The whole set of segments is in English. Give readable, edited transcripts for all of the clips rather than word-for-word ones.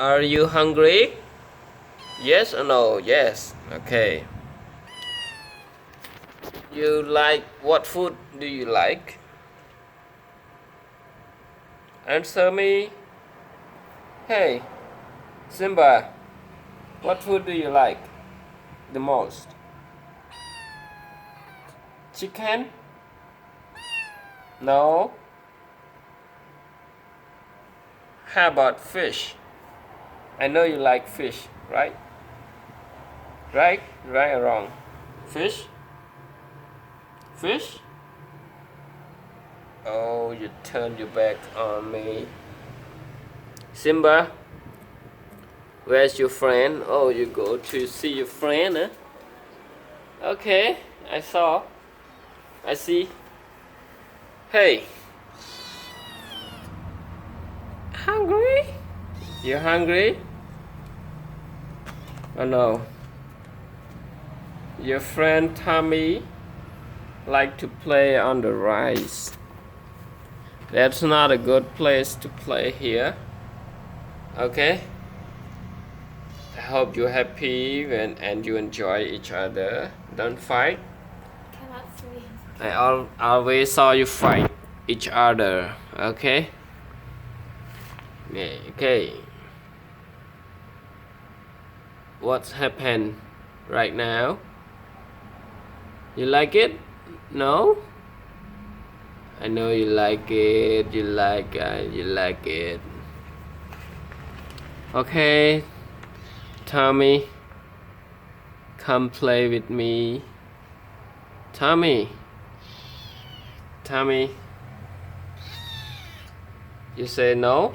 Are you hungry? Yes or no? Yes. Okay. You like what food do you like? Answer me. Hey, Simba, what food do you like the most? Chicken? No. How about fish? I know you like fish, right? Right? Right or wrong? Fish? Fish? Oh, you turned your back on me. Simba, where's your friend? Oh, you go to see your friend, huh? Okay, I saw. I see. Hey, hungry? You hungry? Oh no. Your friend Tommy like to play on the rice. That's not a good place to play here. Okay? I hope you're happy and you enjoy each other. Don't fight. Cannot see. I always saw you fight each other. Okay? Yeah, okay. What's happened right now? You like it? No? I know you like it. You like it. Okay, Tommy, come play with me. Tommy, you say no?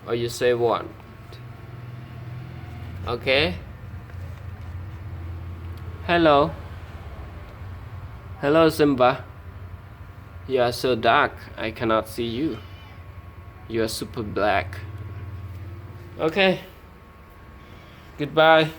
Or you say what? Okay. Hello. Hello, Simba. You are so dark, I cannot see you. You are super black. Okay. Goodbye.